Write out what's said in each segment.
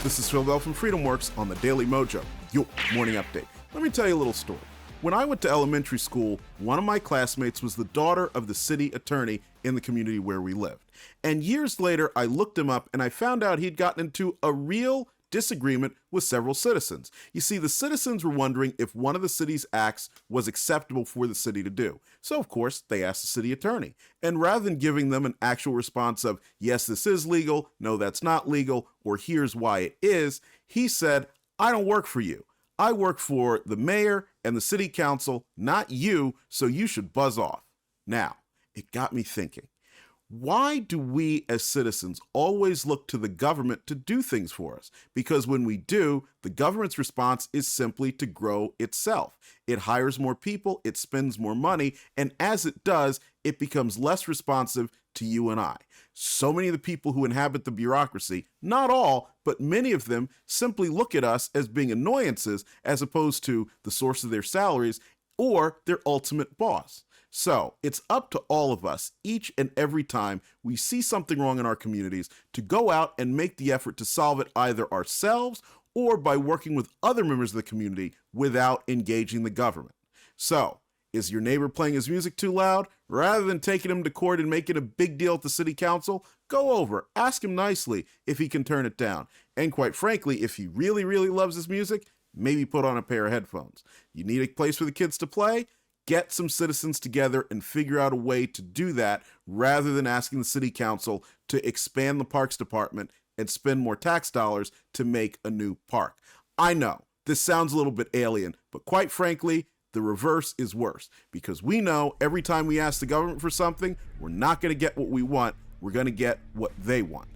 This is Phil Bell from Freedomworks on the Daily Mojo, your morning update. Let me tell you a little story. When I went to elementary school, one of my classmates was the daughter of the city attorney in the community where we lived. And years later, I looked him up and I found out he'd gotten into a real disagreement with several citizens. You see, the citizens were wondering if one of the city's acts was acceptable for the city to do. So, of course, they asked the city attorney. And rather than giving them an actual response of, yes, this is legal, no, that's not legal, or here's why it is, he said, I don't work for you. I work for the mayor and the city council, not you, so you should buzz off. Now, it got me thinking. Why do we as citizens always look to the government to do things for us? Because when we do, the government's response is simply to grow itself. It hires more people, it spends more money, and as it does, it becomes less responsive to you and I. So many of the people who inhabit the bureaucracy, not all, but many of them simply look at us as being annoyances as opposed to the source of their salaries or their ultimate boss. So it's up to all of us each and every time we see something wrong in our communities to go out and make the effort to solve it either ourselves or by working with other members of the community without engaging the government. So, is your neighbor playing his music too loud? Rather than taking him to court and making a big deal at the city council, go over, ask him nicely if he can turn it down. And quite frankly, if he really, really loves his music, maybe put on a pair of headphones. You need a place for the kids to play? Get some citizens together and figure out a way to do that rather than asking the city council to expand the parks department and spend more tax dollars to make a new park. I know this sounds a little bit alien, but quite frankly, the reverse is worse because we know every time we ask the government for something, we're not going to get what we want. We're going to get what they want.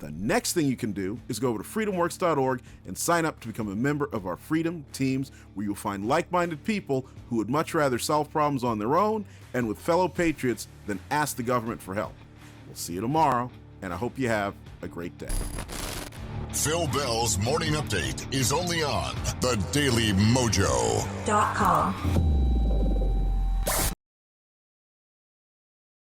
The next thing you can do is go over to freedomworks.org and sign up to become a member of our Freedom Teams, where you'll find like-minded people who would much rather solve problems on their own and with fellow patriots than ask the government for help. We'll see you tomorrow, and I hope you have a great day. Phil Bell's Morning Update is only on the Daily Mojo.com.